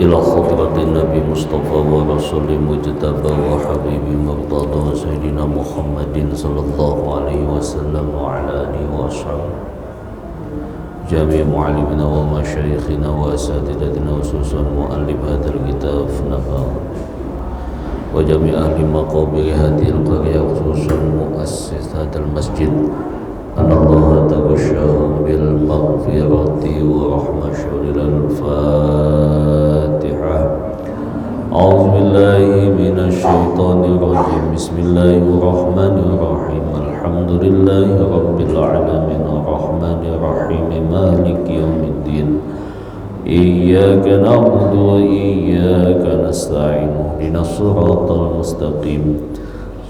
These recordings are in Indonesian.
إلى خضرة النبي مصطفى ورسول مجتبى وحبيب مرتضى سيدنا محمد صلى الله عليه وسلم وعلى آله وأصحابه جميع معلمنا ومشايخنا وأساتذتنا وخصوصا مؤلف هذا الكتاب نفع وجميع أهل مقابر هذه القرية خصوصا مؤسس هذا المسجد أن الله تغشاهم بالمغفرة ورحمة شرير الفاتحة. أعوذ بالله من الشيطان الرجيم. بسم الله الرحمن الرحيم. الحمد لله رب العالمين الرحمن الرحيم مالك يوم الدين. إياك نعبد وإياك نستعين اهدنا الصراط المستقيم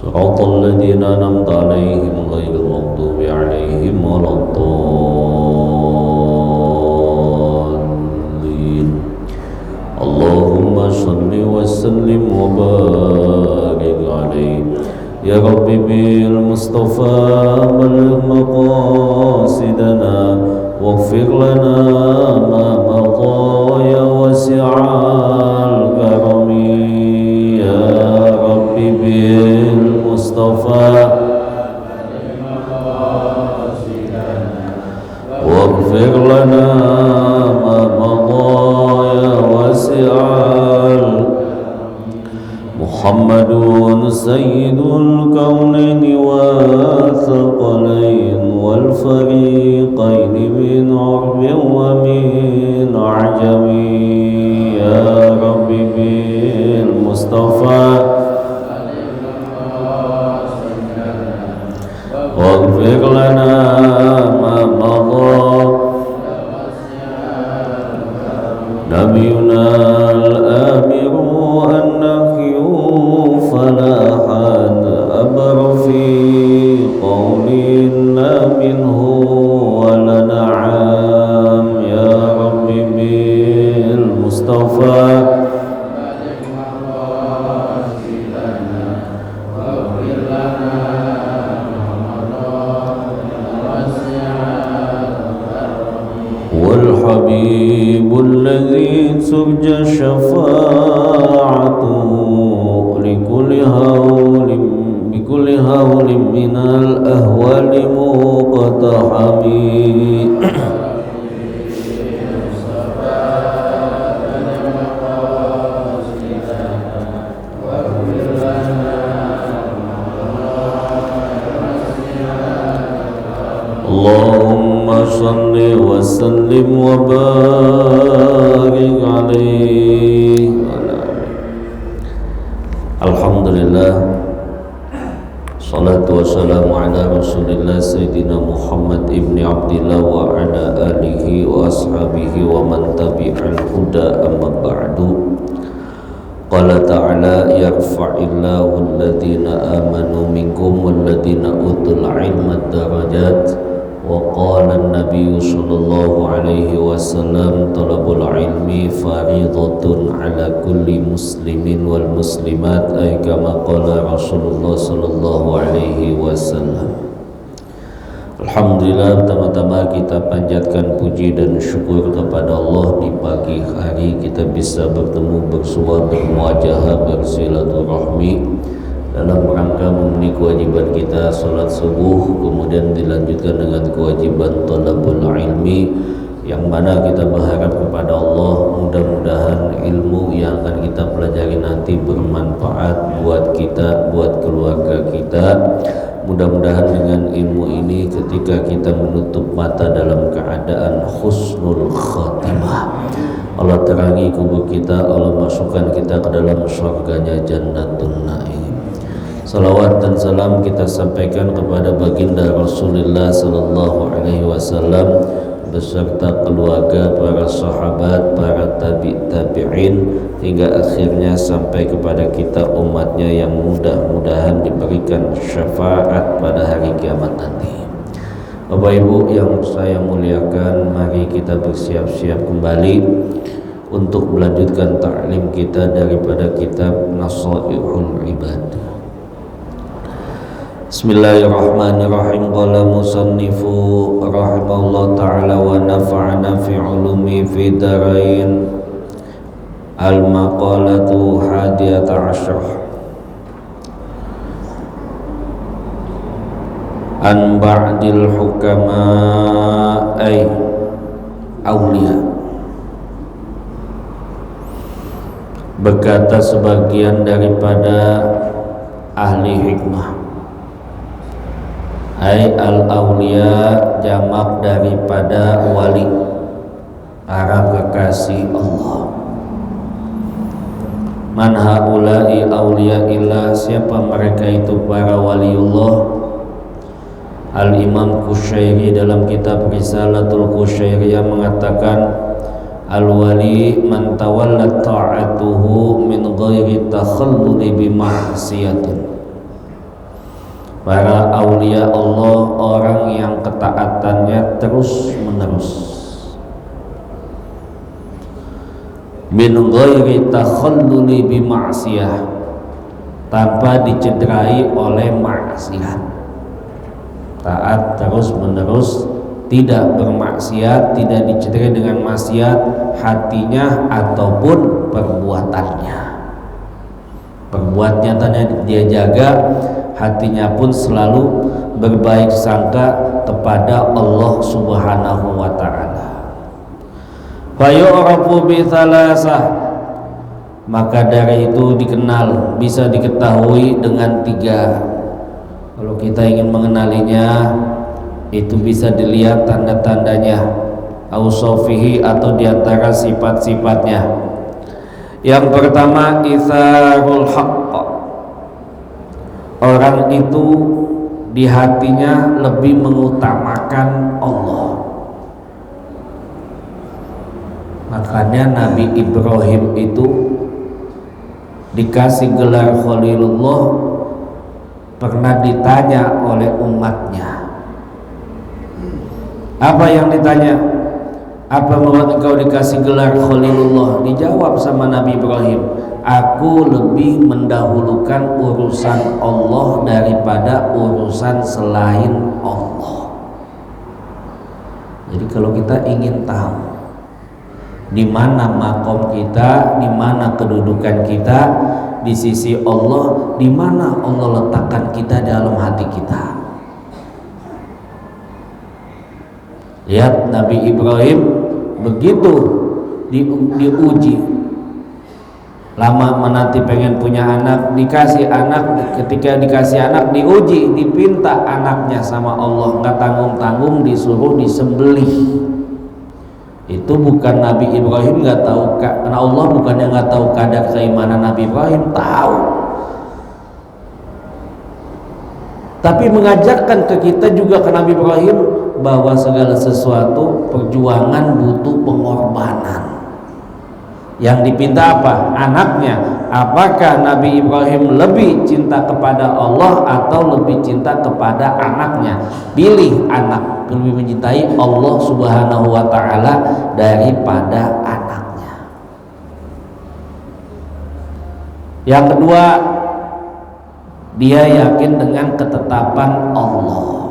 صراط الذين أنعمت عليهم غير المغضوب عليهم ولا الضالين. اللهم صل وسلم وبارك عليه يا رب بالمصطفى بلغ مقاصدنا واغفر لنا ما مضى يا واسع الكرم يا رب بالمصطفى واغفر لنا ما مضى يا واسع محمد سيد الكونين والثقلين والفريقين من عرب ومن عجم يا رب بالمصطفى واغفر لنا ما مضى نبينا الآمر النهي فلا حد أبر في قولنا منه ولا نعم يا رب بالمصطفى والحبيب الذي ترجى شفاعته بكل هول من الأهوال مقتحم اللهم صل وسلم وبارك عليه. Alhamdulillah, salatu wassalamu ala rasulillah Sayyidina Muhammad ibni Abdillah wa ala alihi wa ashabihi wa man tabi'al huda amma ba'du. Qala ta'ala yarfa'illahu alladhina amanu minkum walladhina utul ilma darajat. Wa qala an-nabiy sallallahu alaihi wasallam talabul ilmi fariidatun ala kulli muslimin wal muslimat ay kama qala Rasulullah sallallahu alaihi wasallam. Alhamdulillah, pertama-tama kita panjatkan puji dan syukur kepada Allah. Di pagi hari kita bisa bertemu, bersua, bermuajahah, bersilaturahmi dalam rangka memenuhi kewajiban kita salat subuh, kemudian dilanjutkan dengan kewajiban thalabul ilmi, yang mana kita berharap kepada Allah mudah-mudahan ilmu yang akan kita pelajari nanti bermanfaat buat kita, buat keluarga kita. Mudah-mudahan dengan ilmu ini ketika kita menutup mata dalam keadaan husnul khatimah, Allah terangi kubur kita, Allah masukkan kita ke dalam surganya Jannatun Naim. Salawat dan salam kita sampaikan kepada baginda Rasulullah sallallahu alaihi wasallam beserta keluarga, para sahabat, para tabi'in hingga akhirnya sampai kepada kita umatnya yang mudah-mudahan diberikan syafaat pada hari kiamat nanti. Bapak Ibu yang saya muliakan, mari kita bersiap-siap kembali untuk melanjutkan ta'lim kita daripada kitab Nasaihul Ibad. Bismillahirrahmanirrahim. Qala musannifu rahimahullah ta'ala wa nafa'ana fi ulumi fi darain. Al-maqalatu hadiyata asyrah an ba'dil hukama ay awliya. Berkata sebagian daripada ahli hikmah, ay al-awliya jamak daripada wali, para kekasih Allah. Man haula'i awliya illah, siapa mereka itu para waliullah? Al-Imam Qushairi dalam kitab Risalatul Qushairiyah mengatakan, al-wali man tawallat ta'atuhu min ghairi takhalluli bi ma'siyatin. Para aulia Allah orang yang ketaatannya terus menerus, min ghairi takhalluli bi ma'siyah, tanpa dicederai oleh maksiat. Taat terus menerus, tidak bermaksiat, tidak dicederai dengan maksiat hatinya ataupun perbuatannya. Perbuat nyatanya dia jaga, hatinya pun selalu berbaik sangka kepada Allah Subhanahu wa ta'ala. Fayu'rafu bi thalasah, maka dari itu dikenal, bisa diketahui dengan 3. Kalau kita ingin mengenalinya, itu bisa dilihat tanda-tandanya, ausofihi atau diantara sifat-sifatnya. Yang pertama, itsarul haqq, orang itu di hatinya lebih mengutamakan Allah. Makanya Nabi Ibrahim itu dikasih gelar Khalilullah. Pernah ditanya oleh umatnya, apa yang ditanya? Apa membuat engkau dikasih gelar Khalilullah? Dijawab sama Nabi Ibrahim, aku lebih mendahulukan urusan Allah daripada urusan selain Allah. Jadi kalau kita ingin tahu di mana makom kita, di mana kedudukan kita di sisi Allah, di mana Allah letakkan kita dalam hati kita. Lihat Nabi Ibrahim begitu diuji, lama menanti pengen punya anak, dikasih anak. Ketika dikasih anak diuji, dipinta anaknya sama Allah, nggak tanggung-tanggung disuruh disembelih. Itu bukan Nabi Ibrahim nggak tahu, karena Allah bukannya nggak tahu kadar keimanan Nabi Ibrahim, tahu. Tapi mengajarkan ke kita juga, ke Nabi Ibrahim, bahwa segala sesuatu perjuangan butuh pengorbanan. Yang dipinta apa? Anaknya. Apakah Nabi Ibrahim lebih cinta kepada Allah atau lebih cinta kepada anaknya? Pilih anak, lebih mencintai Allah Subhanahu wa ta'ala daripada anaknya. Yang kedua, dia yakin dengan ketetapan Allah.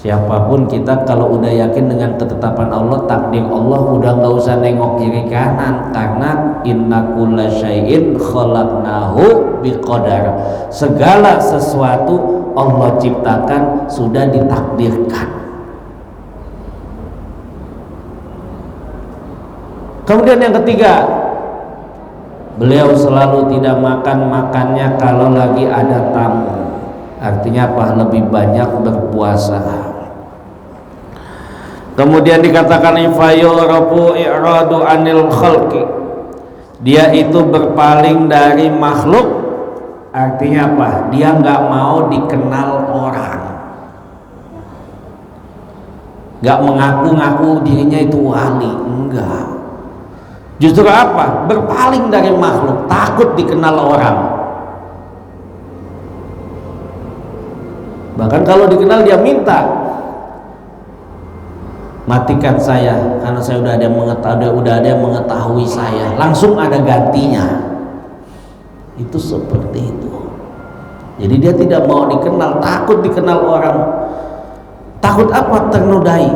Siapapun kita kalau udah yakin dengan ketetapan Allah, takdir Allah, udah nggak usah nengok kiri kanan, karena inna kulla syai'in khalaqnahu biqadar. Segala sesuatu Allah ciptakan sudah ditakdirkan. Kemudian yang ketiga, beliau selalu tidak makannya kalau lagi ada tamu. Artinya apa? Lebih banyak berpuasa. Kemudian dikatakan ifayurafu i'radu anil khalqi, dia itu berpaling dari makhluk. Artinya apa? Dia nggak mau dikenal orang, nggak mengaku-ngaku dirinya itu wali, enggak. Justru apa? Berpaling dari makhluk, takut dikenal orang. Bahkan kalau dikenal dia minta, matikan saya karena saya udah ada yang mengetahui saya, langsung ada gantinya. Itu seperti itu. Jadi dia tidak mau dikenal, takut dikenal orang. Takut apa? Ternodai.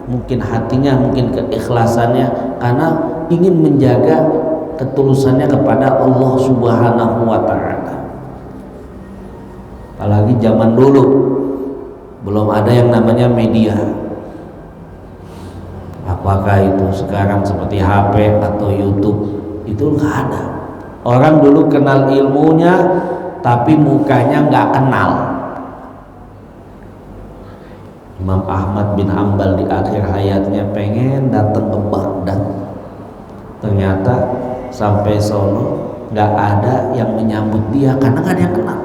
Mungkin hatinya, mungkin keikhlasannya, karena ingin menjaga ketulusannya kepada Allah Subhanahu wa Ta'ala. Apalagi zaman dulu belum ada yang namanya media. Apakah itu sekarang seperti HP atau YouTube, itu nggak ada. Orang dulu kenal ilmunya tapi mukanya nggak kenal. Imam Ahmad bin Hanbal di akhir hayatnya pengen datang ke Baghdad, ternyata sampai Solo nggak ada yang menyambut dia karena nggak ada yang kenal.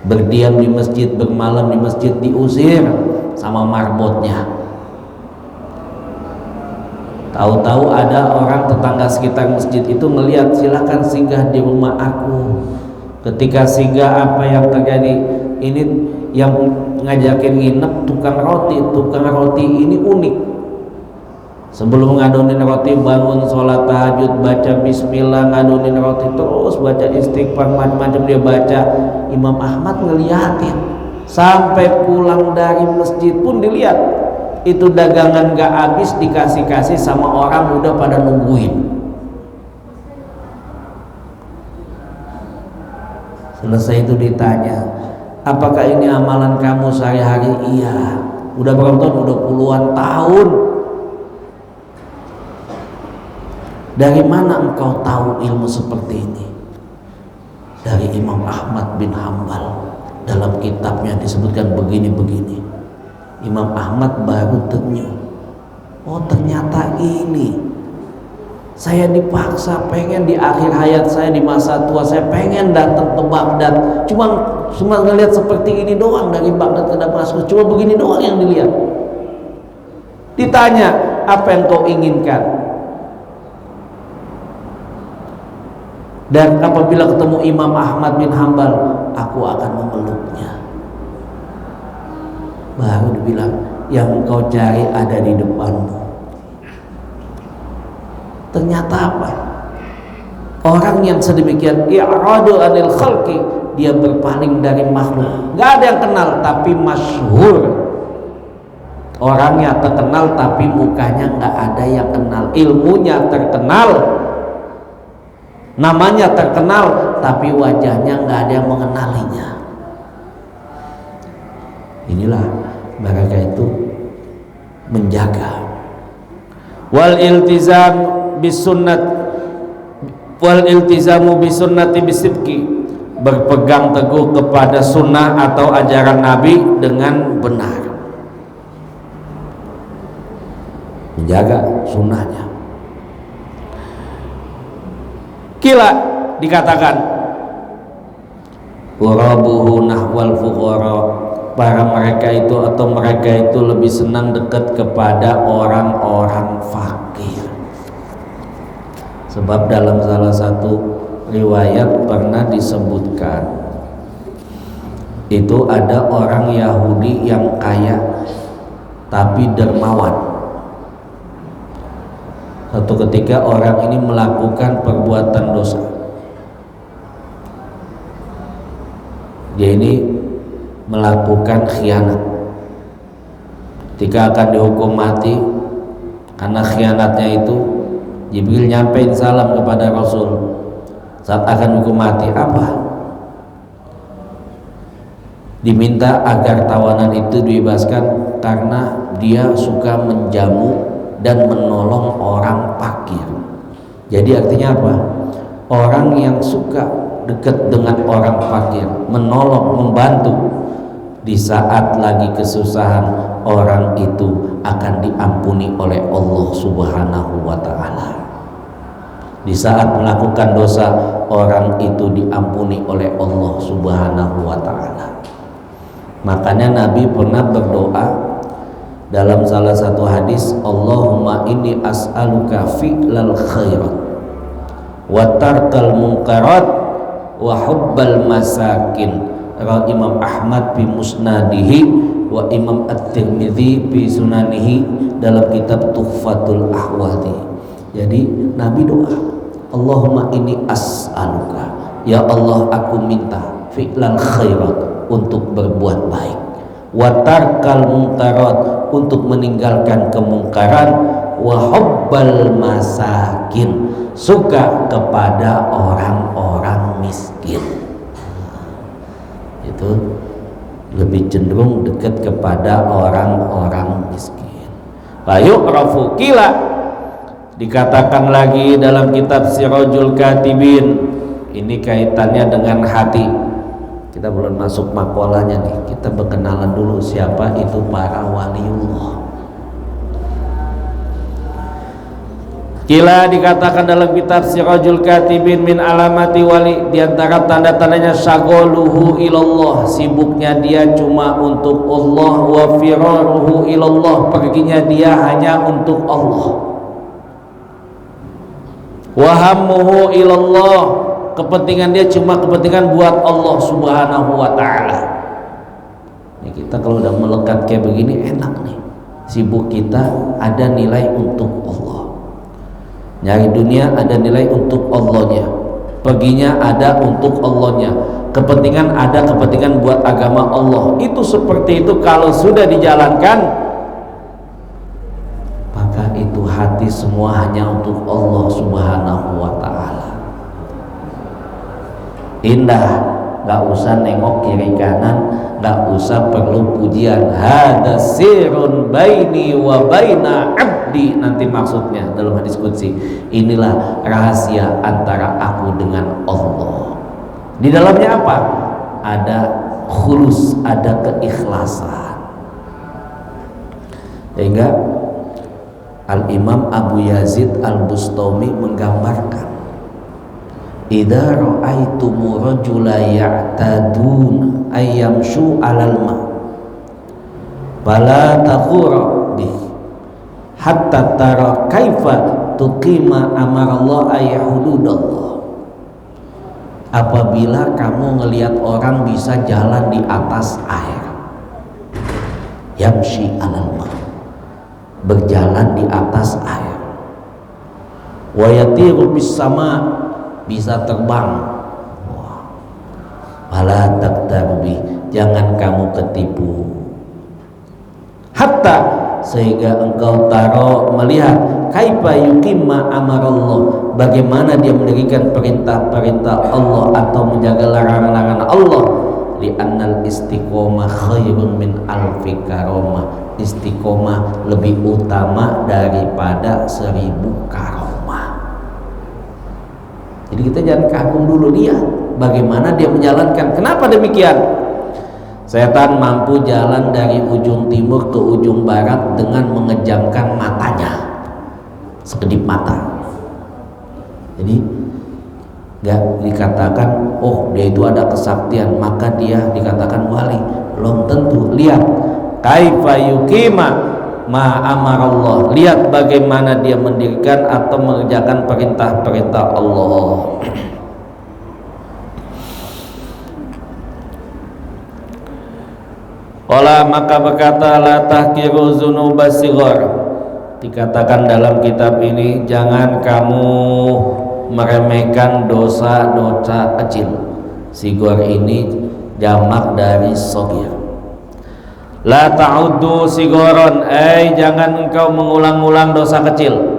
Berdiam di masjid, bermalam di masjid, diusir sama marbotnya. Tahu-tahu ada orang tetangga sekitar masjid itu melihat, silakan singgah di rumah aku. Ketika singgah, apa yang terjadi? Ini yang ngajakin nginep tukang roti. Tukang roti ini unik. Sebelum ngadonin roti bangun sholat tahajud, baca bismillah, ngadonin roti terus baca istighfar, macam-macam dia baca. Imam Ahmad ngeliatin sampai pulang dari masjid pun dilihat. Itu dagangan gak habis dikasih-kasih sama orang udah pada nungguin. Selesai itu ditanya, apakah ini amalan kamu sehari-hari? Iya. Udah berapa tahun? Udah puluhan tahun. Dari mana engkau tahu ilmu seperti ini? Dari Imam Ahmad bin Hanbal. Dalam kitabnya disebutkan begini-begini. Imam Ahmad baru ternyuh, oh ternyata ini. Saya dipaksa pengen di akhir hayat saya, di masa tua saya pengen datang ke Baghdad. Cuma ngelihat seperti ini doang, dari Baghdad ke Damaskus cuma begini doang yang dilihat. Ditanya, apa yang kau inginkan? Dan apabila ketemu Imam Ahmad bin Hanbal, aku akan memeluknya. Baru dibilang, yang kau cari ada di depanmu. Ternyata apa? Orang yang sedemikian i'radu anil khalqi, dia berpaling dari makhluk. Gak ada yang kenal tapi masyhur. Orangnya terkenal tapi mukanya gak ada yang kenal. Ilmunya terkenal, namanya terkenal tapi wajahnya gak ada yang mengenalinya. Inilah mereka itu menjaga. Wal iltizamu bisunnati bisibki, berpegang teguh kepada sunnah atau ajaran Nabi dengan benar, menjaga sunnahnya. Kila dikatakan urabuhu nahwal fuqara, para mereka itu atau mereka itu lebih senang dekat kepada orang-orang fakir. Sebab dalam salah satu riwayat pernah disebutkan, itu ada orang Yahudi yang kaya tapi dermawan. Suatu ketika orang ini melakukan perbuatan dosa. Dia ini melakukan khianat. Ketika akan dihukum mati karena khianatnya itu, Jibril nyampein salam kepada Rasul saat akan hukum mati. Apa? Diminta agar tawanan itu dibebaskan karena dia suka menjamu dan menolong orang fakir. Jadi artinya apa? Orang yang suka dekat dengan orang fakir, menolong, membantu, di saat lagi kesusahan, orang itu akan diampuni oleh Allah Subhanahu wa Ta'ala. Di saat melakukan dosa, orang itu diampuni oleh Allah Subhanahu wa Ta'ala. Makanya Nabi pernah berdoa dalam salah satu hadis, Allahumma inni as'aluka fi'lal khairat wa tarkal munkarat wa hubbal masakin. Rawi Imam Ahmad fi musnadihi wa Imam At-Tirmidzi fi sunanihi dalam kitab Tuhfatul Ahwadi. Jadi Nabi doa, Allahumma inni as'aluka, ya Allah aku minta fi'lal khairat, untuk berbuat baik, wa tarkal munkarat, untuk meninggalkan kemungkaran, wa hubbal masakin, suka kepada orang-orang miskin. Itu lebih cenderung dekat kepada orang-orang miskin. Fa yu'rafu kila, dikatakan lagi dalam kitab Sirajul Katibin, ini kaitannya dengan hati. Kita belum masuk makolanya nih, kita berkenalan dulu siapa itu para waliullah. Kila dikatakan dalam kitab Sirajul Katibin min alamati wali, di antara tanda-tandanya syagoluhu ilallah, sibuknya dia cuma untuk Allah, wa firaruhu ilallah, perginya dia hanya untuk Allah, wa hammuhu ilallah, kepentingan dia cuma kepentingan buat Allah subhanahu wa ta'ala. Ini kita kalau udah melekat kayak begini enak nih, sibuk kita ada nilai untuk Allah, nyari dunia ada nilai untuk Allahnya, perginya ada untuk Allahnya, kepentingan ada kepentingan buat agama Allah. Itu seperti itu kalau sudah dijalankan, maka itu hati semua hanya untuk Allah subhanahu wa ta'ala. Indah, gak usah nengok kiri kanan, gak usah perlu pujian. Hada sirun baini wa baina abdi, nanti maksudnya dalam hadis qudsi, inilah rahasia antara aku dengan Allah. Di dalamnya apa? Ada khulus, ada keikhlasan. Sehingga Al-Imam Abu Yazid Al-Bustami menggambarkan, idza ra'aitum rajula ya'tadun ayyamshu 'alal ma fala taghura bih hatta tara kaifa tuqima amarallah ay hududallah. Apabila kamu ngelihat orang bisa jalan di atas air, yamshi 'alal ma, berjalan di atas air, wa yatiru bis sama, bisa terbang, fala taqtarbi, jangan kamu ketipu, hatta, sehingga engkau melihat kaifa yuqimma amarallah, bagaimana dia mendirikan perintah-perintah Allah atau menjaga larangan-larangan Allah. Li'annal istiqomah khairun min alfi karomah, istiqomah lebih utama daripada 1000 karomah. Jadi kita jangan kagum dulu, lihat bagaimana dia menjalankan. Kenapa demikian? Setan mampu jalan dari ujung timur ke ujung barat dengan mengejamkan matanya, sekedip mata. Jadi nggak dikatakan oh dia itu ada kesaktian maka dia dikatakan wali, belum tentu. Lihat kaifa yuqima ma amarallah, lihat bagaimana dia mendirikan atau mengerjakan perintah-perintah Allah. Qala, maka berkata, la tahkiru dzunubas sighar, dikatakan dalam kitab ini, jangan kamu meremehkan dosa-dosa kecil. Sighar ini jamak dari shaghir. La ta'uddu sigharan, jangan engkau mengulang-ulang dosa kecil.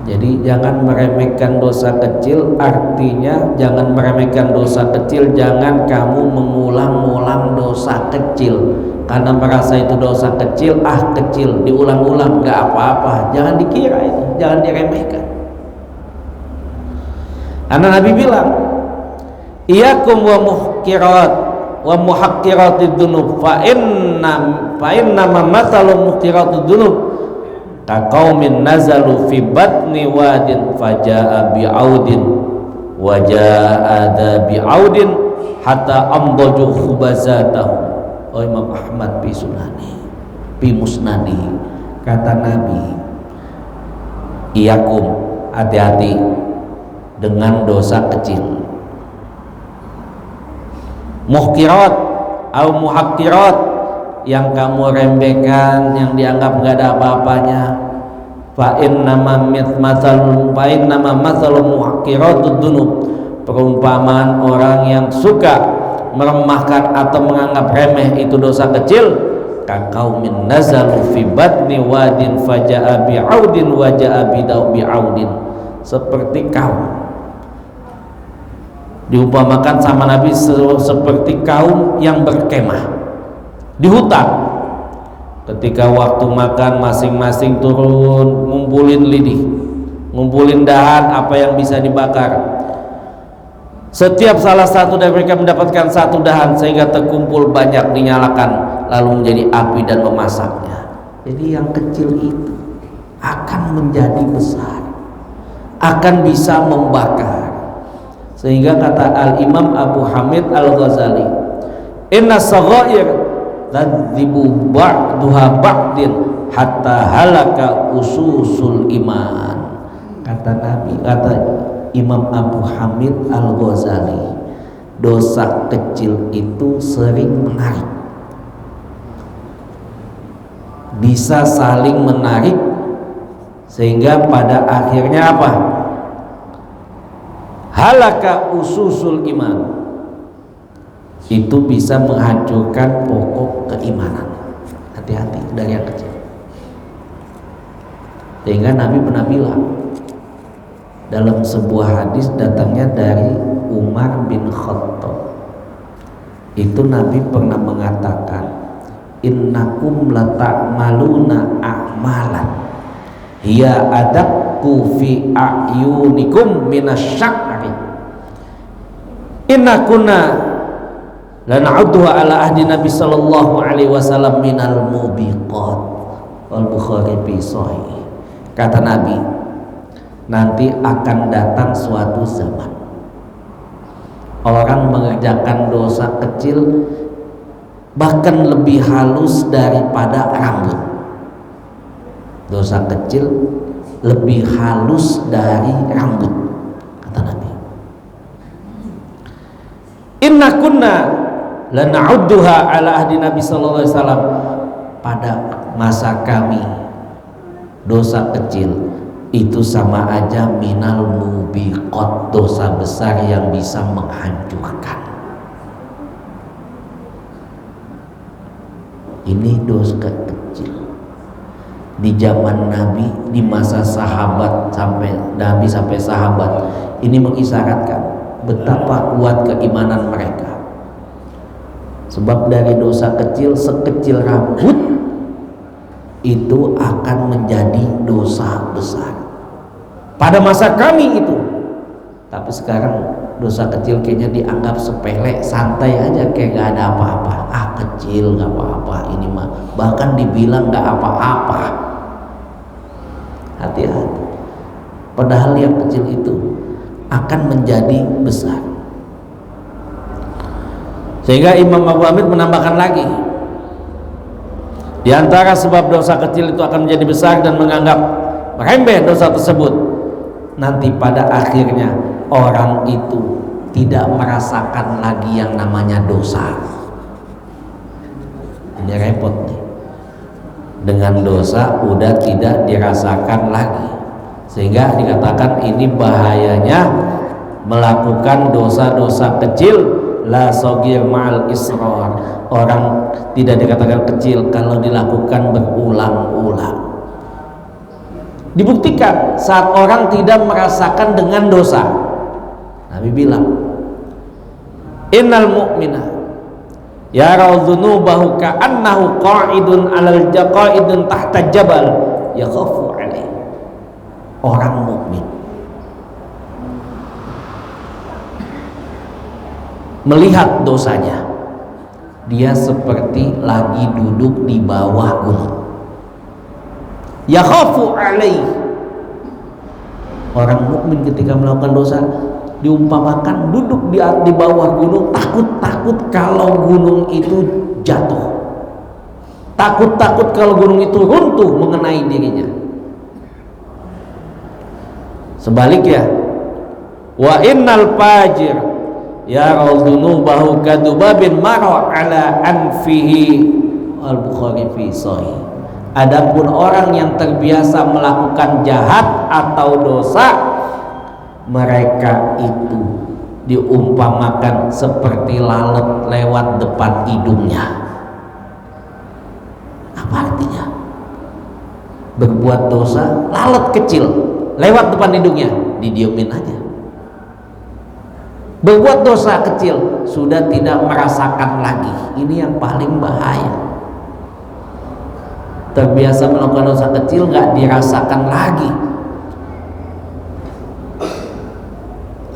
Jadi jangan meremehkan dosa kecil, artinya jangan meremehkan dosa kecil, jangan kamu mengulang-ulang dosa kecil karena merasa itu dosa kecil, kecil, diulang-ulang nggak apa-apa, jangan dikira itu, jangan diremehkan. Karena Nabi bilang, iyakum wa muhkirat wa muhakkiratid dzunub fa inna ma mathalu muhkiratid dzunub kaqaumin nazalu fi batni wadin fajaa bi'audin wa jaa bi'audin hatta ambaju khubazatahu. Oh, Imam Ahmad bi sunani bi musnadi, kata Nabi, iyakum, hati-hati dengan dosa kecil, muhkirat atau muhakkirat, yang kamu rembekan, yang dianggap nggak ada apa-apanya. Fa innama mathalul muhaqqiratud dzunub, perumpamaan orang yang suka meremahkan atau menganggap remeh itu dosa kecil, ka qaumin nazalu fi batni wadin faja'a bi'audin wa ja'a bi'audin, seperti kaum diumpamakan sama Nabi seperti kaum yang berkemah di hutan. Ketika waktu makan masing-masing turun ngumpulin lidi, ngumpulin dahan apa yang bisa dibakar. Setiap salah satu dari mereka mendapatkan satu dahan sehingga terkumpul banyak, dinyalakan lalu menjadi api dan memasaknya. Jadi yang kecil itu akan menjadi besar, akan bisa membakar. Sehingga kata Al-Imam Abu Hamid Al-Ghazali, inna saghair tadzibu ba'duha ba'din hatta halaka ususul iman. Kata Nabi, kata Imam Abu Hamid Al-Ghazali, dosa kecil itu sering menarik, bisa saling menarik, sehingga pada akhirnya apa? Halaka ususul iman, itu bisa menghancurkan pokok keimanan. Hati-hati dari yang kecil. Sehingga Nabi pernah bilang dalam sebuah hadis datangnya dari Umar bin Khattab, itu Nabi pernah mengatakan, innakum lata'maluna a'malan hiya adaqku fi a'yunikum minasyakri inna kunna lana'udduha ala ahdi Nabi sallallahu alaihi wasallam minal mubiqat. Al-Bukhari fi sahih. Kata Nabi, nanti akan datang suatu zaman orang mengerjakan dosa kecil bahkan lebih halus daripada rambut. Dosa kecil lebih halus dari rambut, kata Nabi. Inna kunna lana'udduha ala ahdi Nabi sallallahu alaihi wasallam, pada masa kami dosa kecil itu sama aja minal mubiqat, dosa besar yang bisa menghancurkan. Ini dosa kecil di zaman Nabi, di masa sahabat, sampai Nabi sampai sahabat, ini mengisyaratkan betapa kuat keimanan mereka. Sebab dari dosa kecil sekecil rambut itu akan menjadi dosa besar pada masa kami itu. Tapi sekarang dosa kecil kayaknya dianggap sepele, santai aja, kayak gak ada apa-apa. Ah, kecil gak apa-apa, ini mah bahkan dibilang gak apa-apa. Hati-hati, padahal yang kecil itu akan menjadi besar. Sehingga Imam Abu Hamid menambahkan lagi, di antara sebab dosa kecil itu akan menjadi besar dan menganggap remeh dosa tersebut, nanti pada akhirnya orang itu tidak merasakan lagi yang namanya dosa. Ini repot nih, dengan dosa udah tidak dirasakan lagi. Sehingga dikatakan ini bahayanya melakukan dosa-dosa kecil, la sogir ma'al israr. Orang tidak dikatakan kecil kalau dilakukan berulang-ulang. Dibuktikan saat orang tidak merasakan dengan dosa. Nabi bilang, innal mu'mina yarau dzunubahu ka'annahu qa'idun 'alal jaqa'idun tahta jabal yakhafu 'alaihi. Orang mukmin melihat dosanya, dia seperti lagi duduk di bawah gunung. Yakhafu alaihi. Orang mukmin ketika melakukan dosa diumpamakan duduk di bawah gunung, takut kalau gunung itu jatuh, takut kalau gunung itu runtuh mengenai dirinya. Sebaliknya, wa innal fajir yarau dzunubahu kadubabin mara ala anfihi. Al-Bukhari fi sahih. Adapun orang yang terbiasa melakukan jahat atau dosa, mereka itu diumpamakan seperti lalat lewat depan hidungnya. Apa artinya? Berbuat dosa, lalat kecil lewat depan hidungnya, didiemin aja. Berbuat dosa kecil, sudah tidak merasakan lagi. Ini yang paling bahaya. Terbiasa melakukan dosa kecil, nggak dirasakan lagi.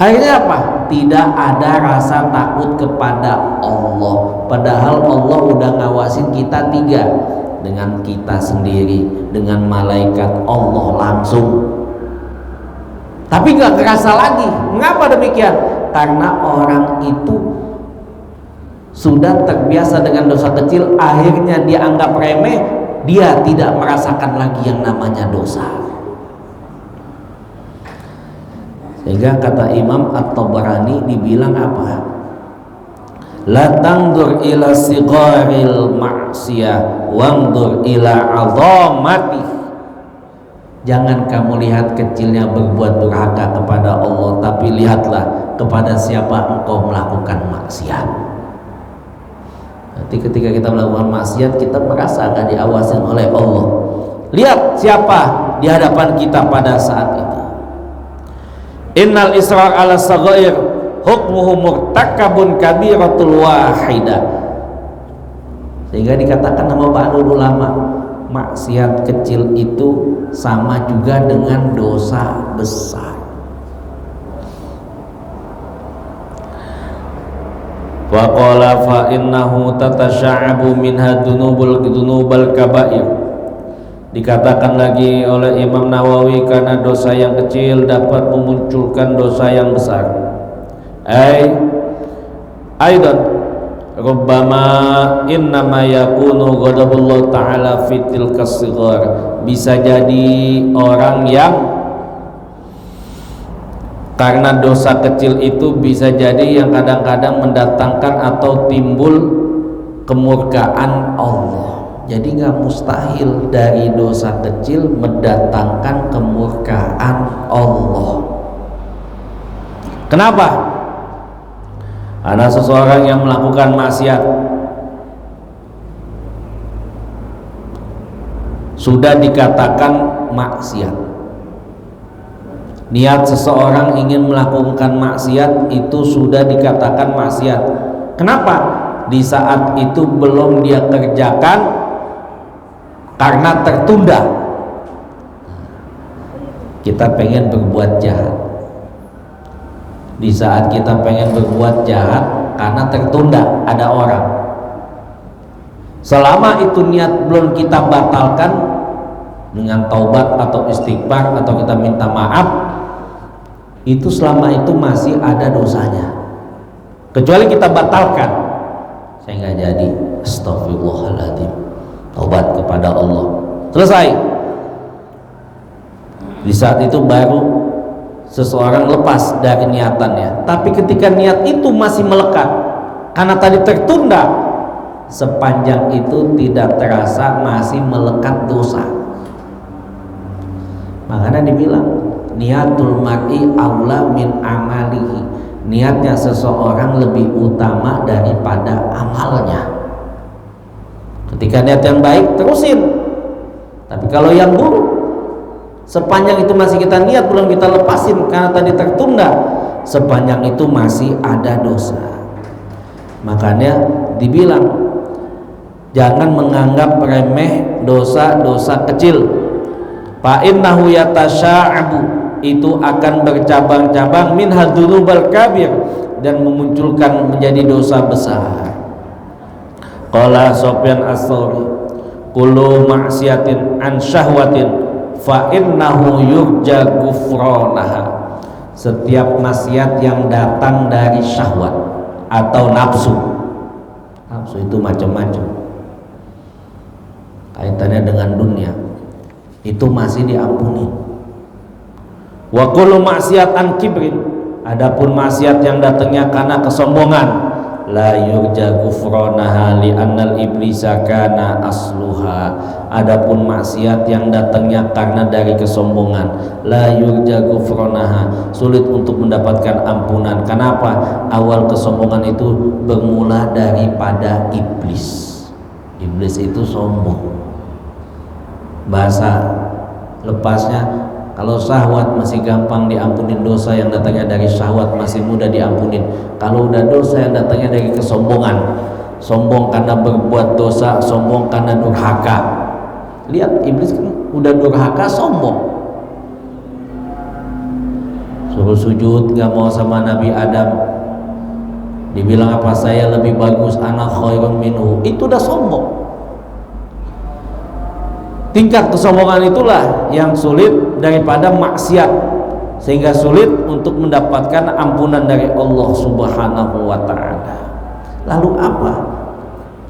Akhirnya apa? Tidak ada rasa takut kepada Allah. Padahal Allah udah ngawasin kita tiga, dengan kita sendiri, dengan malaikat Allah langsung. Tapi nggak kerasa lagi. Mengapa demikian? Karena orang itu sudah terbiasa dengan dosa kecil, akhirnya dia anggap remeh, dia tidak merasakan lagi yang namanya dosa. Sehingga kata Imam At-Tabarani dibilang apa? La tangdur ila sigharil ma'siyah wangdur ila azamati. Jangan kamu lihat kecilnya berbuat durhaka kepada Allah, tapi lihatlah kepada siapa engkau melakukan maksiat. Nanti ketika kita melakukan maksiat, kita merasa akan diawasin oleh Allah. Lihat siapa di hadapan kita pada saat itu. Innal israr ala saghair hukmuhu murtakabun kabiratul wahidah. Sehingga dikatakan sama ba'dul ulama, maksiat kecil itu sama juga dengan dosa besar. Wa qala fa innahu tatasya'abu minha dunubal kabair. Dikatakan lagi oleh Imam Nawawi, karena dosa yang kecil dapat memunculkan dosa yang besar. Aidan rubbama innama yakunu ghadabullah ta'ala fi tilka sighar. Bisa jadi orang yang karena dosa kecil itu bisa jadi yang kadang-kadang mendatangkan atau timbul kemurkaan Allah. Jadi nggak mustahil dari dosa kecil mendatangkan kemurkaan Allah. Kenapa? Ada seseorang yang melakukan maksiat, sudah dikatakan maksiat. Niat seseorang ingin melakukan maksiat itu sudah dikatakan maksiat. Kenapa? Di saat itu belum dia kerjakan karena tertunda. Kita pengen berbuat jahat. Di saat kita pengen berbuat jahat karena tertunda, ada orang. Selama itu niat belum kita batalkan dengan taubat atau istighfar atau kita minta maaf, itu selama itu masih ada dosanya. Kecuali kita batalkan, saya nggak jadi, astagfirullahaladzim, taubat kepada Allah, selesai. Di saat itu baru seseorang lepas dari niatannya. Tapi ketika niat itu masih melekat karena tadi tertunda, sepanjang itu tidak terasa masih melekat dosa. Makanya dibilang niatul mar'i aula min amalihi. Niatnya seseorang lebih utama daripada amalnya. Ketika niat yang baik, terusin. Tapi kalau yang buruk, sepanjang itu masih kita niat, belum kita lepasin karena tadi tertunda, sepanjang itu masih ada dosa. Makanya dibilang jangan menganggap remeh dosa-dosa kecil. Fa innahu yatasya'abu, itu akan bercabang-cabang min hadzunubal kabir, dan memunculkan menjadi dosa besar. Qala Sufyan Ats-Tsauri, kullu ma'siyatin an syahwatin fa innahu yurja ghufranaha. Setiap maksiat yang datang dari syahwat atau nafsu. Nafsu itu macam-macam, kaitannya dengan dunia, itu masih diampuni. Wa kullu ma'siyatan kibrin, adapun maksiat yang datangnya karena kesombongan, la yurja ghufranaha li annal iblisa kana asluha. Adapun maksiat yang datangnya karena dari kesombongan, la yurja ghufranaha, sulit untuk mendapatkan ampunan. Kenapa? Awal kesombongan itu bermula daripada iblis. Iblis itu sombong. Bahasa lepasnya, kalau syahwat masih gampang diampunin, dosa yang datangnya dari syahwat masih mudah diampunin. Kalau udah dosa yang datangnya dari kesombongan, sombong karena berbuat dosa, sombong karena durhaka. Lihat iblis kan udah durhaka, sombong. Suruh sujud gak mau sama Nabi Adam, dibilang apa, saya lebih bagus, ana khairun minhu, itu udah sombong. Tingkat kesombongan itulah yang sulit daripada maksiat, sehingga sulit untuk mendapatkan ampunan dari Allah Subhanahu wa ta'ala. Lalu apa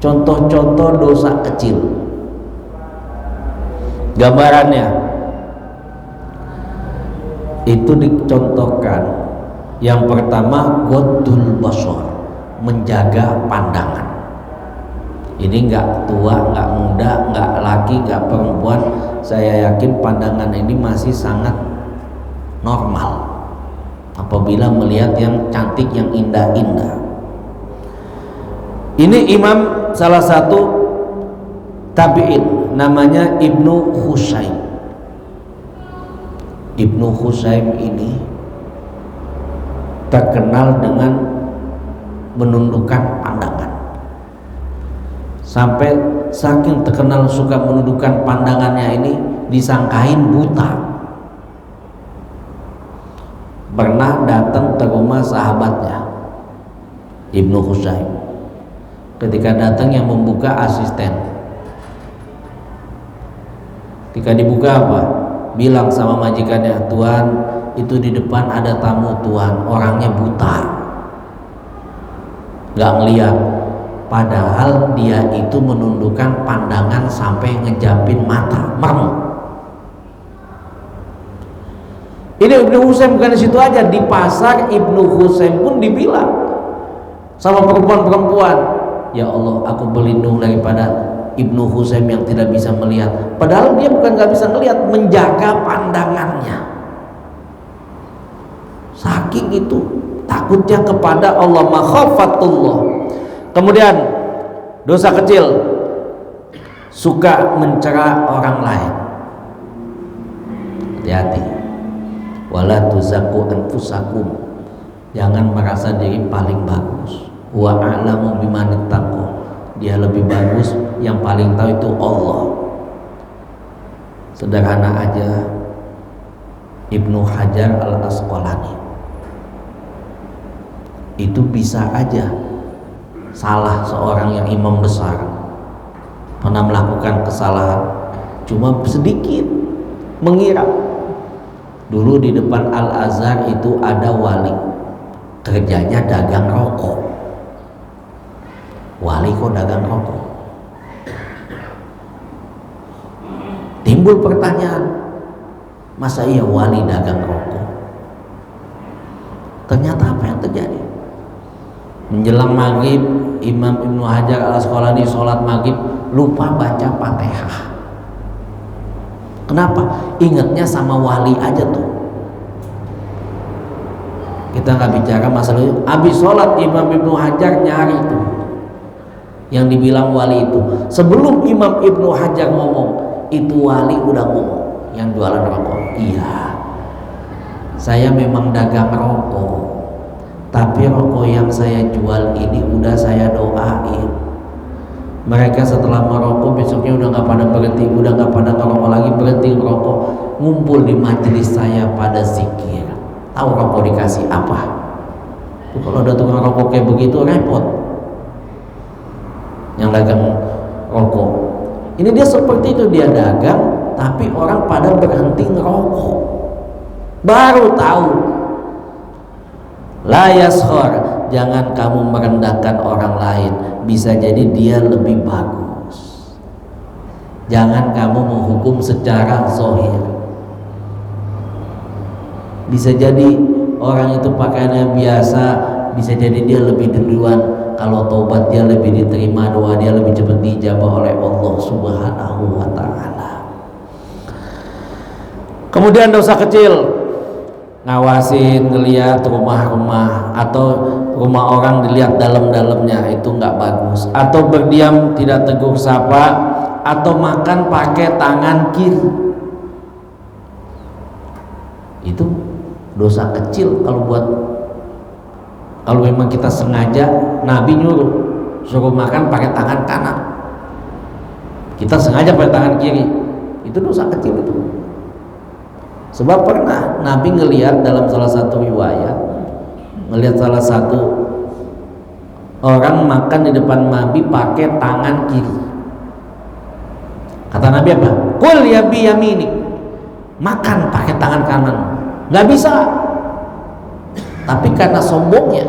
contoh-contoh dosa kecil? Gambarannya itu dicontohkan. Yang pertama, ghaddul basar, menjaga pandangan. Ini nggak tua, nggak muda, nggak laki, nggak perempuan, saya yakin pandangan ini masih sangat normal apabila melihat yang cantik, yang indah-indah. Ini imam salah satu tabi'in, namanya Ibnu Husaim. Ibnu Husaim ini terkenal dengan menundukkan pandangan. Sampai saking terkenal suka menundukkan pandangannya ini, disangkain buta. Pernah datang ke rumah sahabatnya Ibnu Husaim. Ketika datang yang membuka asisten. Ketika dibuka apa? Bilang sama majikannya, "Tuan, itu di depan ada tamu Tuan, orangnya buta, gak ngeliat." Padahal dia itu menundukkan pandangan sampai ngejapin mata, merem. Ini Ibnu Husaim bukan di situ aja, di pasar Ibnu Husaim pun dibilang sama perempuan-perempuan, "Ya Allah, aku berlindung daripada Ibnu Husaim yang tidak bisa melihat." Padahal dia bukan gak bisa melihat, menjaga pandangannya. Saking itu takutnya kepada Allah, makhafatullah. Kemudian dosa kecil, suka mencela orang lain. Hati-hati. Wala tuzakku anfusakum, jangan merasa diri paling bagus. Wa a'lamu biman ittaqo, dia lebih bagus, yang paling tahu itu Allah. Sederhana aja, Ibnu Hajar al-Asqalani itu bisa aja salah, seorang yang imam besar pernah melakukan kesalahan, cuma sedikit mengira. Dulu di depan Al-Azhar itu ada wali, kerjanya dagang rokok. Wali kok dagang rokok? Timbul pertanyaan, masa iya wali dagang rokok? Ternyata apa yang terjadi? Menjelang maghrib, Imam Ibnu Hajar al-Asqalani sholat maghrib lupa baca Fatihah. Kenapa? Ingatnya sama wali aja tuh. Kita nggak bicara masalah itu. Habis sholat Imam Ibnu Hajar nyari tuh yang dibilang wali itu. Sebelum Imam Ibnu Hajar ngomong, itu wali udah ngomong, yang jualan rokok. Iya, saya memang dagang rokok, tapi rokok yang saya jual ini udah saya doain. Mereka setelah merokok besoknya udah nggak pada berhenti, udah nggak pada ngerokok lagi, berhenti ngerokok, ngumpul di majelis saya pada zikir. Tahu rokok dikasih apa? Tuh, kalau ada tukang rokok kayak begitu repot. Yang dagang rokok, ini dia seperti itu, dia dagang, tapi orang pada berhenti ngerokok. Baru tahu. La yashor, jangan kamu merendahkan orang lain, bisa jadi dia lebih bagus. Jangan kamu menghukum secara zahir. Bisa jadi orang itu pakaiannya biasa, bisa jadi dia lebih duluan. Kalau taubat dia lebih diterima, doa dia lebih cepat dijabah oleh Allah Subhanahu wa ta'ala. Kemudian dosa kecil, ngawasin, ngeliat rumah-rumah atau rumah orang dilihat dalam-dalamnya, itu nggak bagus. Atau berdiam tidak tegur sapa, atau makan pakai tangan kiri. Itu dosa kecil kalau memang kita sengaja. Nabi nyuruh suruh makan pakai tangan kanan, kita sengaja pakai tangan kiri, itu dosa kecil itu. Sebab pernah Nabi ngelihat dalam salah satu riwayat, ngelihat salah satu orang makan di depan Nabi pakai tangan kiri. Kata Nabi apa? Kul ya bi yamini, makan pakai tangan kanan. Nggak bisa. Tapi karena sombongnya,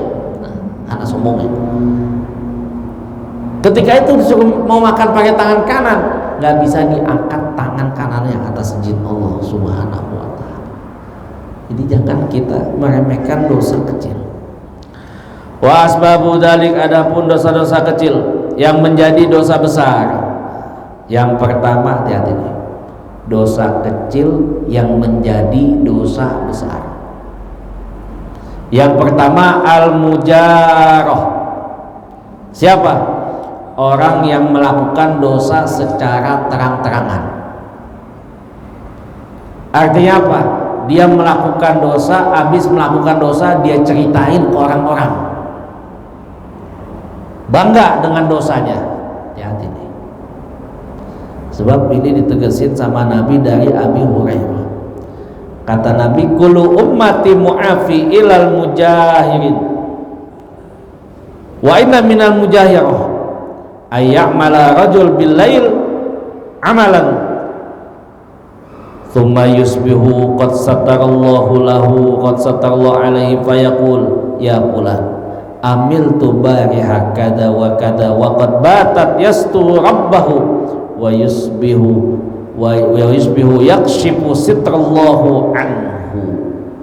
ketika itu disuruh mau makan pakai tangan kanan, nggak bisa diangkat tangan kanannya atas izin Allah Subhanahu wa Ta'ala. Jadi jangan kita meremehkan dosa kecil. Wa asbabu dzalik, adapun dosa-dosa kecil yang menjadi dosa besar. Yang pertama, hati-hati nih, dosa kecil yang menjadi dosa besar. Yang pertama, al-mujarah. Siapa? Orang yang melakukan dosa secara terang-terangan. Artinya apa? Dia melakukan dosa, habis melakukan dosa dia ceritain ke orang-orang, bangga dengan dosanya. Hati-hati nih. Sebab ini ditegasin sama Nabi dari Abi Hurairah. Kata Nabi, kullu ummati mu'afi ilal mujahirin, wa inna minal mujahirah ayya'mala rajul bil lail amalan thumma yusbihu qad satarallahu lahu qad satarallahu alaihi fayaqul ya fulan amiltu bariha kada wa kada wa qad batat yasturu rabbahu wa yusbihu yakshifu sitrallahu anhu.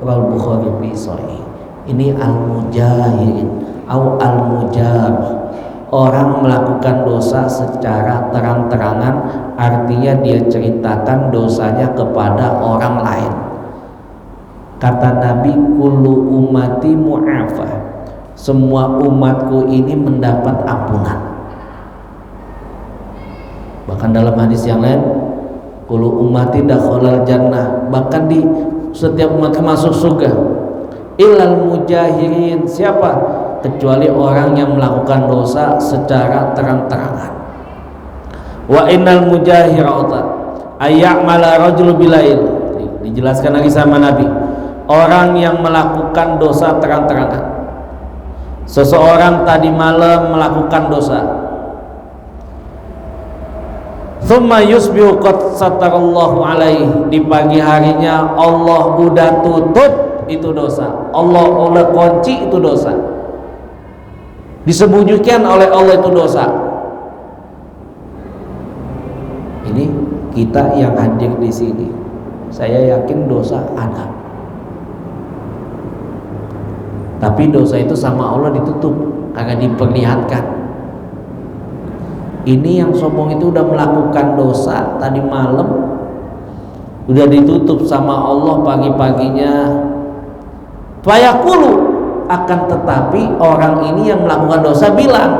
Al-Bukhari fi sahih. Ini al-mujahirin atau al-mujarah, orang melakukan dosa secara terang-terangan, artinya dia ceritakan dosanya kepada orang lain. Kata Nabi, kullu ummati mu'afa, semua umatku ini mendapat ampunan. Bahkan dalam hadis yang lain, kullu ummati dakhalal jannah, bahkan di setiap umat masuk surga. Illal mujahirin, siapa? Kecuali orang yang melakukan dosa secara terang-terangan. Wa innal mujahirata ayya'mala rajul bilail. Dijelaskan lagi sama Nabi, orang yang melakukan dosa terang-terangan. Seseorang tadi malam melakukan dosa, thumma yusbihu qad satarallahu alaihi, di pagi harinya Allah udah tutup itu dosa, Allah udah kunci itu dosa, disembunyikan oleh Allah itu dosa. Ini kita yang hadir di sini, saya yakin dosa ada, tapi dosa itu sama Allah ditutup karena diperlihatkan. Ini yang sombong itu udah melakukan dosa tadi malam, udah ditutup sama Allah pagi-paginya. Fayaqulu, akan tetapi orang ini yang melakukan dosa bilang,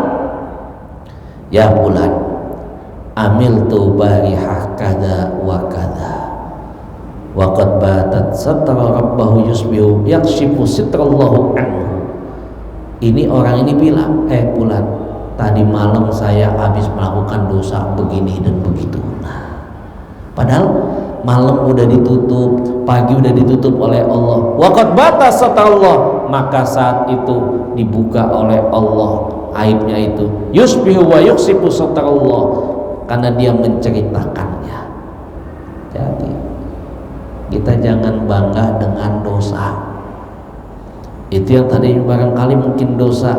ya fulan amiltu barihah kada wa kada wa qad batat satara rabbahu yusbihu yakshifu sitrallahu anhu. Ini orang ini bilang, fulan, tadi malam saya habis melakukan dosa begini dan begitu. Nah, padahal malam udah ditutup, pagi udah ditutup oleh Allah. Waqad batas satallah, maka saat itu dibuka oleh Allah aibnya itu. Yusbihu wa yuksifu satallah, karena dia menceritakannya. Jadi kita jangan bangga dengan dosa. Itu yang tadi barangkali mungkin dosa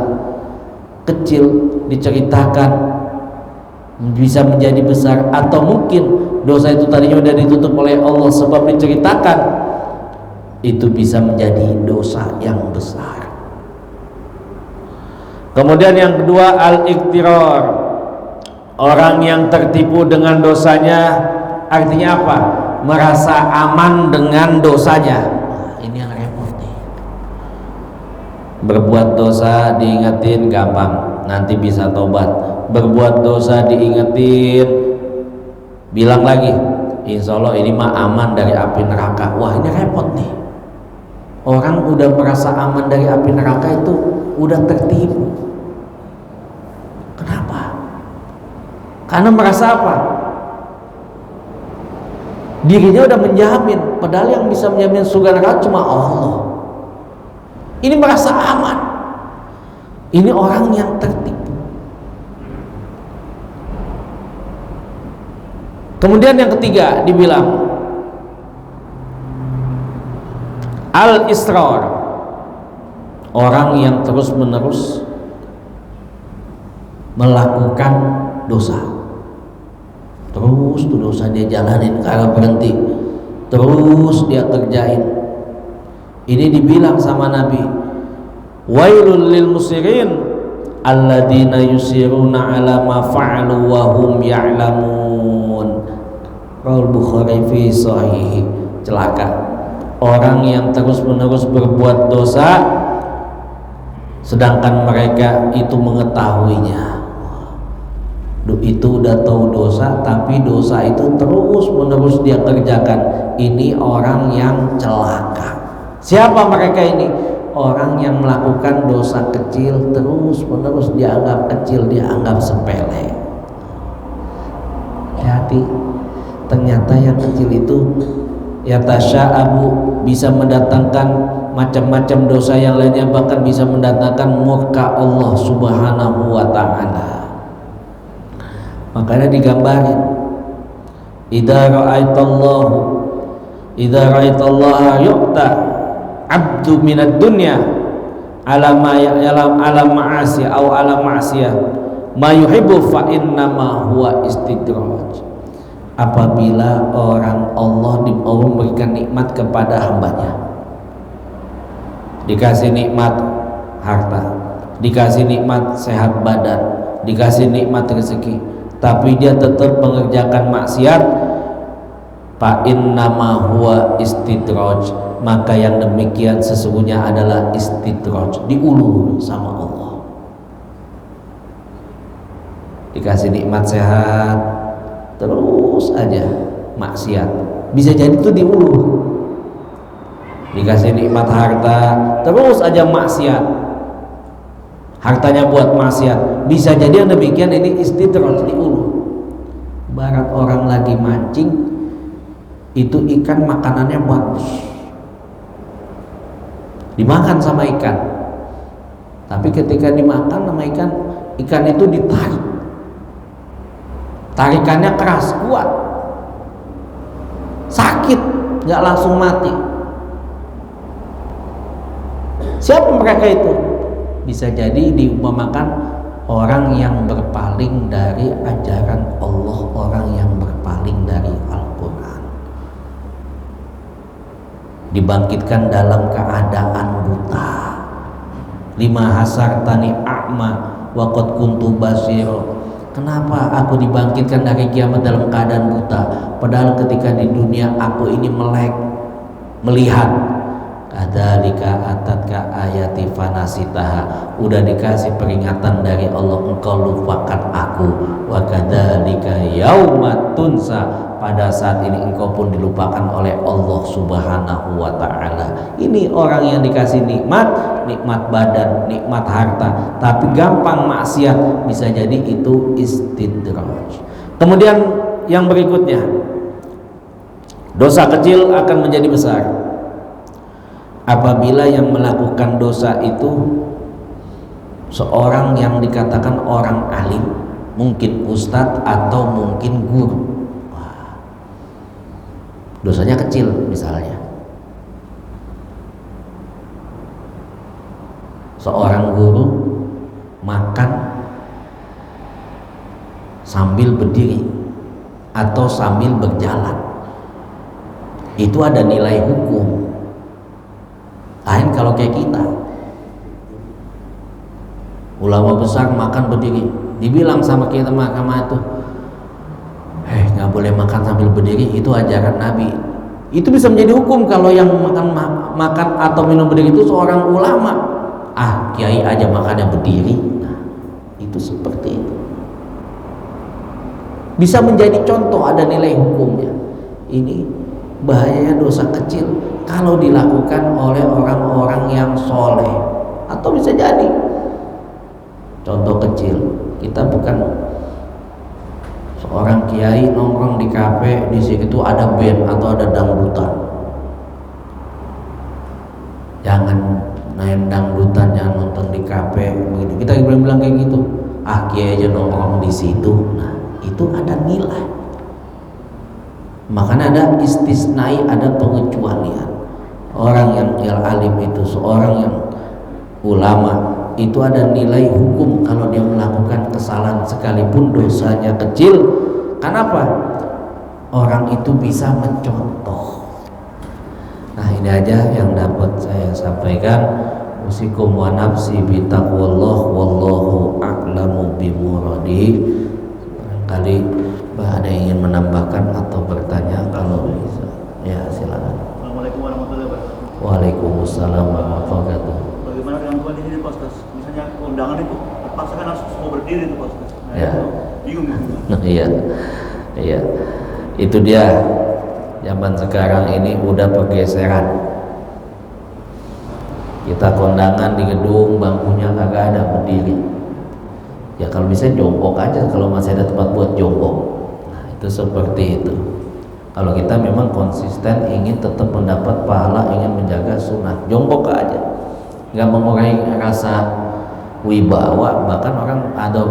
kecil diceritakan bisa menjadi besar, atau mungkin dosa itu tadinya udah ditutup oleh Allah sebab diceritakan, itu bisa menjadi dosa yang besar. Kemudian yang kedua, al-iktirar, orang yang tertipu dengan dosanya. Artinya apa? Merasa aman dengan dosanya. Nah, ini yang repot nih. Berbuat dosa diingetin gampang, nanti bisa tobat. Berbuat dosa diingetin bilang lagi, insya Allah ini mah aman dari api neraka. Wah, ini repot nih. Orang udah merasa aman dari api neraka itu udah tertipu. Kenapa? Karena merasa apa? Dirinya udah menjamin, padahal yang bisa menjamin surga neraka cuma Allah. Ini merasa aman. Ini orang yang tertipu. Kemudian yang ketiga dibilang al-israr, orang yang terus-menerus melakukan dosa. Terus tuh dosa dia jalanin, kagak berhenti, terus dia kerjain. Ini dibilang sama Nabi, wailul lil musirin alladzina yusiruna ala ma fa'alu wa hum ya'lamun. Raul Bukhari fi sahih. Celaka orang yang terus-menerus berbuat dosa sedangkan mereka itu mengetahuinya. Itu udah tahu dosa, tapi dosa itu terus-menerus dia kerjakan. Ini orang yang celaka. Siapa mereka ini? Orang yang melakukan dosa kecil terus-menerus dianggap kecil, dianggap sepele. Hati-hati, ternyata yang kecil itu ya tasya'abu, bisa mendatangkan macam-macam dosa yang lainnya, bahkan bisa mendatangkan murka Allah Subhanahu wa ta'ala. Makanya digambarin, idza ra'aitallaha yu'ta abdu minad dunya ala ma'asi au ala ma'siyah ma yuhibbu fa innama huwa istidraj. Apabila Allah memberikan nikmat kepada hambanya, dikasih nikmat harta, dikasih nikmat sehat badan, dikasih nikmat rezeki, tapi dia tetap mengerjakan maksiat, fa innama huwa istidraj, maka yang demikian sesungguhnya adalah istidraj, diulur sama Allah. Dikasih nikmat sehat terus aja maksiat, bisa jadi itu diulur. Dikasih nikmat harta terus aja maksiat, hartanya buat maksiat, bisa jadi yang demikian ini istidraj, diulur. Barat orang lagi mancing, itu ikan makanannya bagus, dimakan sama ikan, tapi ketika dimakan sama ikan itu ditarik, tarikannya keras, kuat, sakit, nggak langsung mati. Siapa mereka itu? Bisa jadi diumpamakan orang yang berpaling dari ajaran Allah, orang yang berpaling dari Al-Quran, dibangkitkan dalam keadaan buta. Lima hasartani a'ma wa qad kuntu basiro. Kenapa aku dibangkitkan dari kiamat dalam keadaan buta, padahal ketika di dunia aku ini melek, melihat. Kadzalika atatka ayati fanasitaha, udah dikasih peringatan dari Allah, engkau lupakan aku. Wa kadzalika yauma tunsa, pada saat ini engkau pun dilupakan oleh Allah Subhanahu wa ta'ala. Ini orang yang dikasih nikmat badan, nikmat harta, tapi gampang maksiat, bisa jadi itu istidraj. Kemudian yang berikutnya, dosa kecil akan menjadi besar apabila yang melakukan dosa itu seorang yang dikatakan orang alim, mungkin ustadz atau mungkin guru. Dosanya kecil, misalnya seorang guru makan sambil berdiri atau sambil berjalan, itu ada nilai hukum. Lain kalau kayak kita, ulama besar makan berdiri, dibilang sama kita mahkamah itu, nggak boleh makan sambil berdiri, itu ajaran Nabi. Itu bisa menjadi hukum kalau yang makan atau minum berdiri itu seorang ulama. Kiai aja makannya berdiri. Nah, itu seperti itu. bisa menjadi contoh, ada nilai hukumnya. Ini bahayanya dosa kecil kalau dilakukan oleh orang-orang yang soleh. Atau bisa jadi contoh kecil, kita bukan seorang kiai nongkrong di kafe, di situ ada band atau ada dangdutan. Jangan main dangdutan, jangan nonton di kafe begitu. Kita bilang kayak gitu, ah kiai aja nongkrong di situ. Nah, itu ada nilai. Makanya ada istisnai, ada pengecualian. Orang yang alim itu, seorang yang ulama itu ada nilai hukum kalau dia melakukan kesalahan sekalipun dosanya kecil. Kenapa? Orang itu bisa mencontoh. Nah, ini aja yang dapat saya sampaikan. Usikum wa nafsi bitaqwallah wallahu a'lamu bimuradi. Barangkali ada yang ingin menambahkan atau bertanya, kalau bisa ya silakan. Assalamualaikum warahmatullahi wabarakatuh. Waalaikumsalam warahmatullahi wabarakatuh. Bagaimana dengan kondisi ini Pak Ustaz? Misalnya undangan itu terpaksa kan harus semua berdiri itu Pak Ustaz. Nah, Ya. itu bingung gitu. Iya. Itu dia, zaman sekarang ini udah pergeseran. Kita kondangan di gedung, bangkunya kagak ada berdiri. Ya kalau bisa jongkok aja kalau masih ada tempat buat jongkok. Nah, itu seperti itu. Kalau kita memang konsisten ingin tetap mendapat pahala, ingin menjaga sunnah, jongkok aja. Nggak mengurangi rasa wibawa. Bahkan orang ada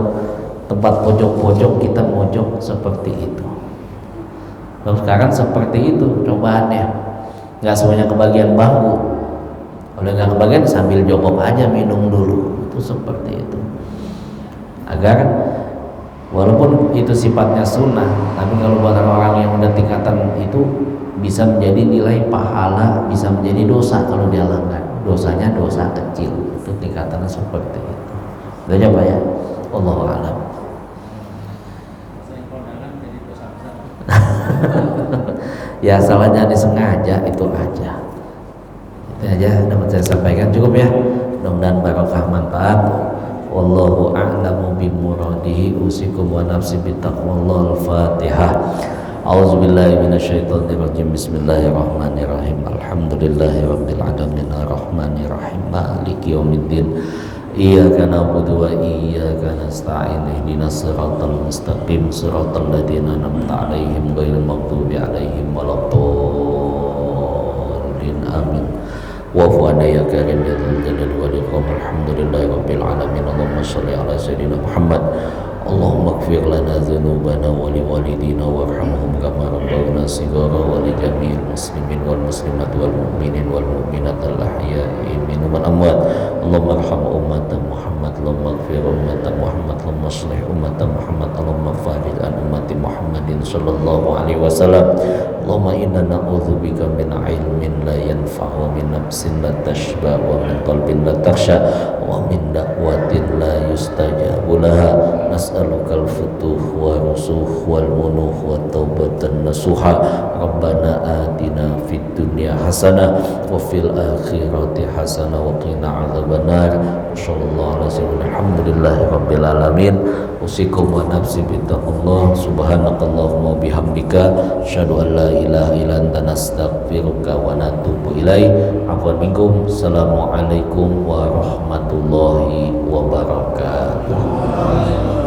tempat pojok-pojok, kita mojok seperti itu. Kalau sekarang seperti itu cobaannya, nggak semuanya kebagian bangku. Kalau nggak kebagian sambil jongkok aja, minum dulu. Itu seperti itu. Agar walaupun itu sifatnya sunnah, tapi kalau buat orang yang udah tingkatan itu bisa menjadi nilai pahala, bisa menjadi dosa kalau dia langgar. Dosanya dosa kecil, itu tingkatannya seperti itu. Udah coba ya, Allahu a'lam. Ya salahnya disengaja, itu aja. Itu aja dapat saya sampaikan, cukup ya. Mudah-mudahan barokah manfaat. Wallahu a'lamu bimuradihi. Usikum wa nafsi bittaqwallah. Al-Fatihah. A'udzubillahi minasyaitonir rajim. Bismillahirrahmanirrahim. Alhamdulillahirabbil alamin arrahmanirrahim maliki yaumiddin. Iyyaka na'budu wa iyyaka nasta'in. Ihdinas siratal mustaqim, siratal ladzina an'amta 'alaihim ghairil maghdubi 'alaihim waladdallin. Amin. Wa'fu 'anna ya karim ya dzal jalali wal ikram. Alhamdulillahirabbil alamin. Allahumma shalli ala sayyidina Muhammad. Allahumma ighfir lana dzunubana wa liwalidina warhamhum kama rabbawna shighara wa li jami'il muslimin wal muslimat wal mu'minin wal mu'minat al ahya'i minhum wal amwat. Allahumma arham ummata Muhammad, Allahumma ighfir ummata Muhammad, Allahumma shlih ummata Muhammad, Allahumma farij an ummati Muhammadin sallallahu alaihi wasallam. Allahumma inna na'udzubika min ilmin la yanfa' wa min nafsin la tashba wa min qalbin la takhsha wa min da'watin la yustajabu laha. Nas'alukal futuh wa rusuh wal munuh wa taubatan nasuha. Rabbana atina fid dunya hasanah wa fil akhirati hasanah wa qina adzabannar. Sallallahu alaihi wasallam. Alhamdulillahi rabbil alamin. Usikum wa nafsi bittaqullah. Subhanakallahumma bihamdika asyhadu an la ilaha illa anta nastaghfiruka wa natubu ilaik. Afwan minkum. Assalamualaikum warahmatullahi wabarakatuh.